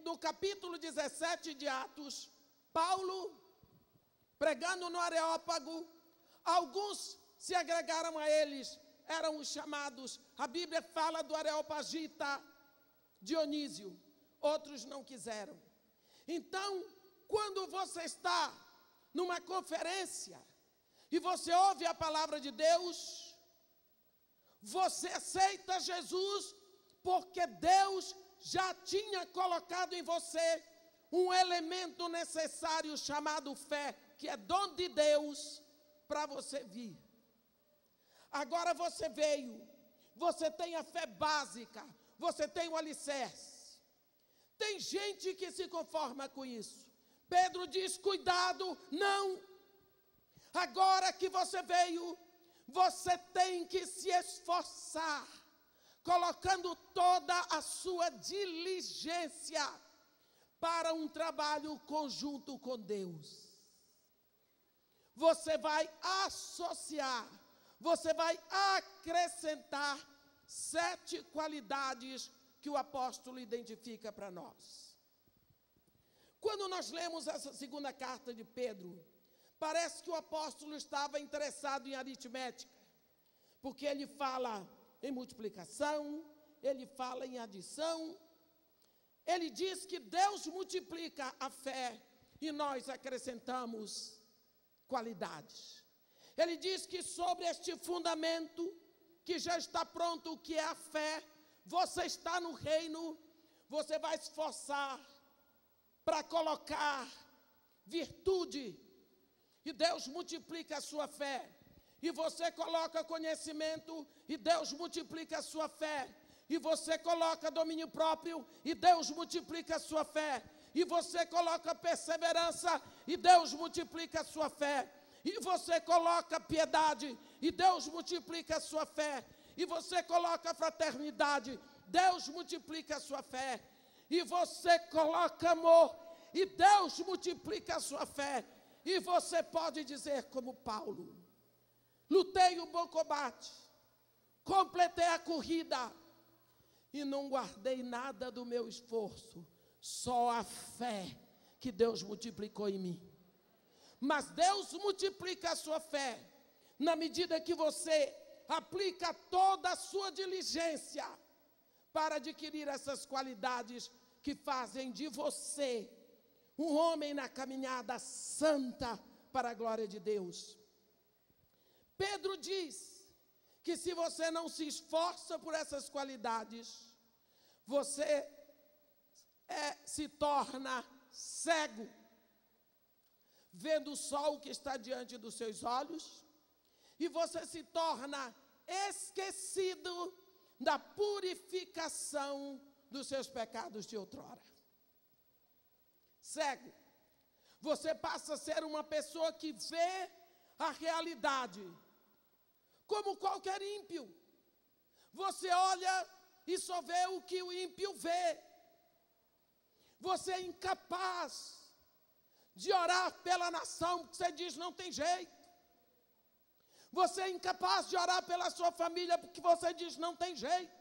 no capítulo 17 de Atos, Paulo, pregando no Areópago, alguns se agregaram a eles, eram os chamados, a Bíblia fala do Areopagita Dionísio, outros não quiseram. Então, quando você está numa conferência e você ouve a palavra de Deus, você aceita Jesus porque Deus já tinha colocado em você um elemento necessário chamado fé, que é dom de Deus para você vir. Agora você veio, você tem a fé básica, você tem o alicerce. Tem gente que se conforma com isso. Pedro diz, cuidado, não. Agora que você veio, você tem que se esforçar, colocando toda a sua diligência para um trabalho conjunto com Deus. Você vai associar, você vai acrescentar 7 qualidades que o apóstolo identifica para nós. Quando nós lemos essa segunda carta de Pedro, parece que o apóstolo estava interessado em aritmética, porque ele fala em multiplicação, ele fala em adição, ele diz que Deus multiplica a fé e nós acrescentamos qualidades. Ele diz que sobre este fundamento, que já está pronto, o que é a fé, você está no reino, você vai se esforçar para colocar virtude, e Deus multiplica a sua fé. E você coloca conhecimento, e Deus multiplica a sua fé. E você coloca domínio próprio, e Deus multiplica a sua fé. E você coloca perseverança, e Deus multiplica a sua fé. E você coloca piedade, e Deus multiplica a sua fé. E você coloca fraternidade, Deus multiplica a sua fé. E você coloca amor, e Deus multiplica a sua fé. E você pode dizer como Paulo, lutei o bom combate, completei a corrida, e não guardei nada do meu esforço, só a fé que Deus multiplicou em mim. Mas Deus multiplica a sua fé na medida que você aplica toda a sua diligência para adquirir essas qualidades que fazem de você um homem na caminhada santa para a glória de Deus. Pedro diz que se você não se esforça por essas qualidades, você se torna cego, vendo o sol que está diante dos seus olhos, e você se torna esquecido da purificação dos seus pecados de outrora. Cego. Você passa a ser uma pessoa que vê a realidade como qualquer ímpio. Você olha e só vê o que o ímpio vê. Você é incapaz de orar pela nação, porque você diz não tem jeito. Você é incapaz de orar pela sua família, porque você diz não tem jeito.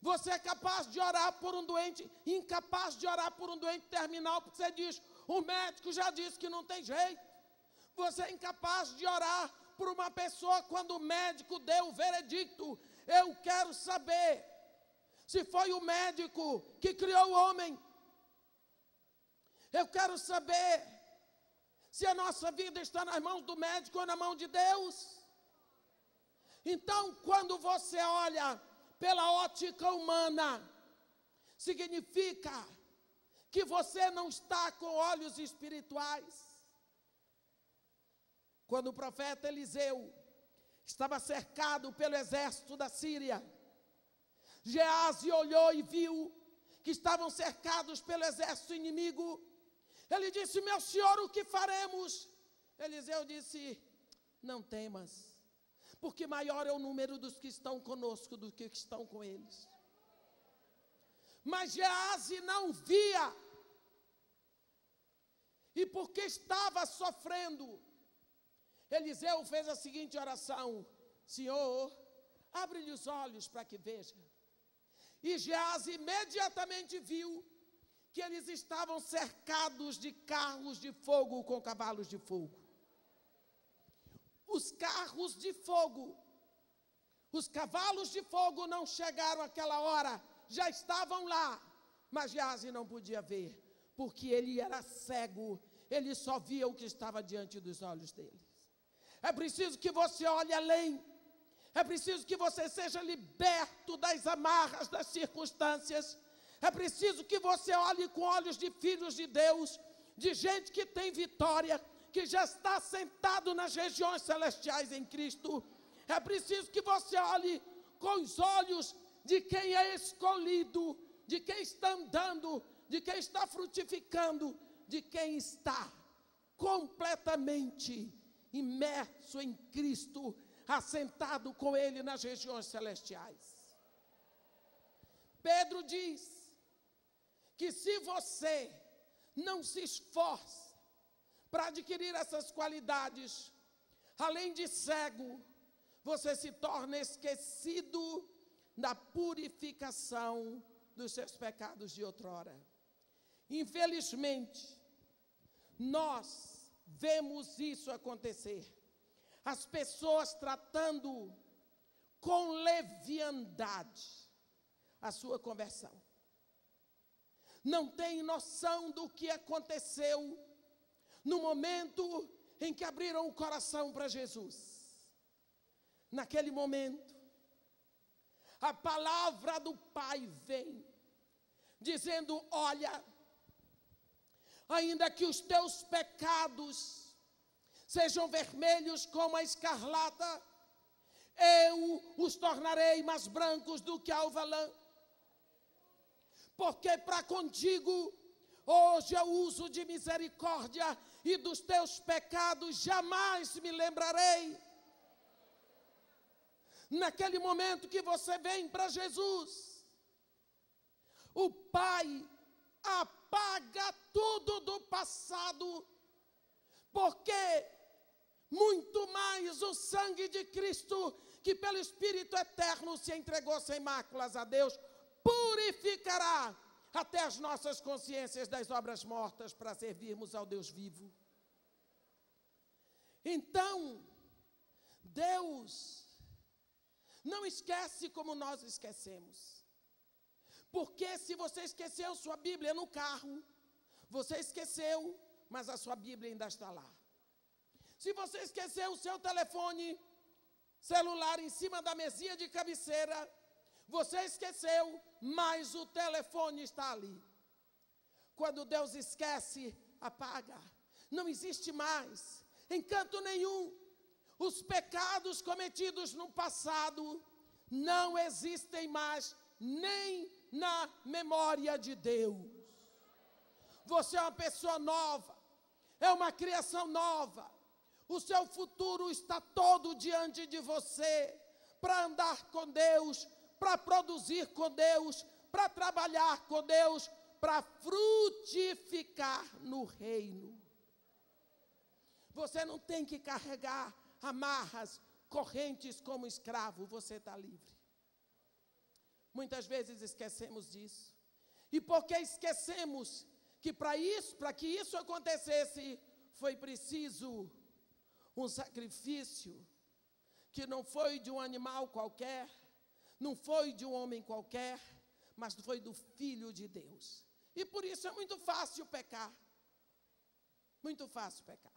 Você é capaz de orar por um doente, incapaz de orar por um doente terminal, porque você diz, o médico já disse que não tem jeito. Você é incapaz de orar por uma pessoa quando o médico deu o veredicto. Eu quero saber se foi o médico que criou o homem. Eu quero saber se a nossa vida está nas mãos do médico ou na mão de Deus. Então, quando você olha pela ótica humana, significa que você não está com olhos espirituais. Quando o profeta Eliseu estava cercado pelo exército da Síria, Geazi olhou e viu que estavam cercados pelo exército inimigo. Ele disse, meu senhor, o que faremos? Eliseu disse, não temas, porque maior é o número dos que estão conosco do que estão com eles. Mas Geazi não via, e porque estava sofrendo, Eliseu fez a seguinte oração, Senhor, abre-lhe os olhos para que veja. E Geazi imediatamente viu que eles estavam cercados de carros de fogo com cavalos de fogo. Os carros de fogo, os cavalos de fogo não chegaram àquela hora, já estavam lá, mas Geazi não podia ver, porque ele era cego, ele só via o que estava diante dos olhos dele. É preciso que você olhe além, é preciso que você seja liberto das amarras das circunstâncias, é preciso que você olhe com olhos de filhos de Deus, de gente que tem vitória, que já está sentado nas regiões celestiais em Cristo. É preciso que você olhe com os olhos de quem é escolhido, de quem está andando, de quem está frutificando, de quem está completamente imerso em Cristo, assentado com Ele nas regiões celestiais. Pedro diz que se você não se esforça para adquirir essas qualidades, além de cego, você se torna esquecido da purificação dos seus pecados de outrora. Infelizmente, nós vemos isso acontecer. As pessoas tratando com leviandade a sua conversão. Não tem noção do que aconteceu no momento em que abriram o coração para Jesus. Naquele momento, a palavra do Pai vem, dizendo: olha, ainda que os teus pecados sejam vermelhos como a escarlata, eu os tornarei mais brancos do que a alva lã. Porque para contigo hoje eu uso de misericórdia, e dos teus pecados jamais me lembrarei. Naquele momento que você vem para Jesus, o Pai apaga tudo do passado, porque muito mais o sangue de Cristo, que pelo Espírito eterno se entregou sem máculas a Deus, purificará até as nossas consciências das obras mortas para servirmos ao Deus vivo. Então, Deus não esquece como nós esquecemos. Porque se você esqueceu sua Bíblia no carro, você esqueceu, mas a sua Bíblia ainda está lá. Se você esqueceu o seu telefone celular em cima da mesinha de cabeceira, você esqueceu, mas o telefone está ali. Quando Deus esquece, apaga. Não existe mais encanto nenhum. Os pecados cometidos no passado não existem mais, nem na memória de Deus. Você é uma pessoa nova, é uma criação nova. O seu futuro está todo diante de você, para andar com Deus, para produzir com Deus, para trabalhar com Deus, para frutificar no reino. Você não tem que carregar amarras, correntes como escravo, você está livre. Muitas vezes esquecemos disso. E porque esquecemos que para que isso acontecesse, foi preciso um sacrifício, que não foi de um animal qualquer, não foi de um homem qualquer, mas foi do Filho de Deus. E por isso é muito fácil pecar. Muito fácil pecar.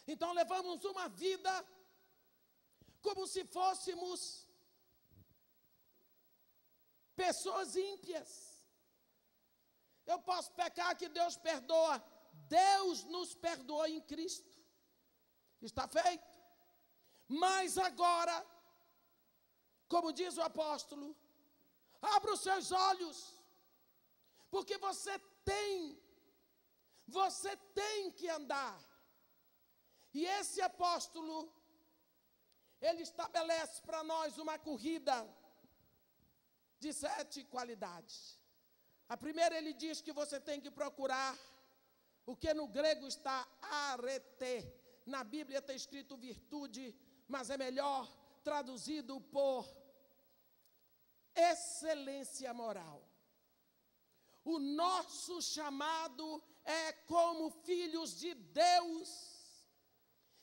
Então levamos uma vida como se fôssemos pessoas ímpias. Eu posso pecar que Deus perdoa. Deus nos perdoou em Cristo. Está feito. Mas agora, como diz o apóstolo, abra os seus olhos, porque você tem que andar. E esse apóstolo, ele estabelece para nós uma corrida de 7 qualidades. A primeira, ele diz que você tem que procurar o que no grego está arete. Na Bíblia está escrito virtude, mas é melhor traduzido por excelência moral. O nosso chamado é como filhos de Deus.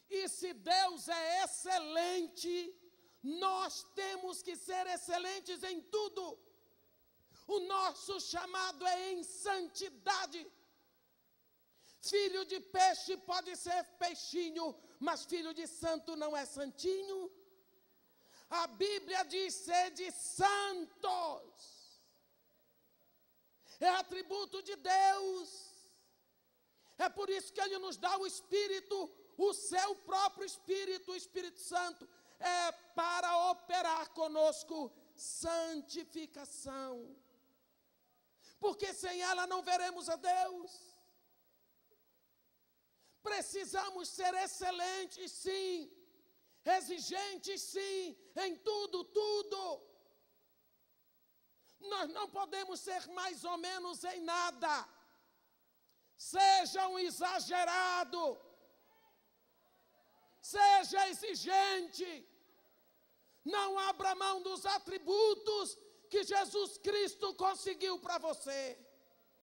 E se Deus é excelente, nós temos que ser excelentes em tudo. O nosso chamado é em santidade. Filho de peixe pode ser peixinho, mas filho de santo não é santinho. A Bíblia diz: sede santos. É atributo de Deus. É por isso que Ele nos dá o Espírito, o seu próprio Espírito, o Espírito Santo. É para operar conosco santificação. Porque sem ela não veremos a Deus. Precisamos ser excelentes, sim. Exigentes, sim, em tudo, tudo. Nós não podemos ser mais ou menos em nada. Seja um exagerado. Seja exigente. Não abra mão dos atributos que Jesus Cristo conseguiu para você.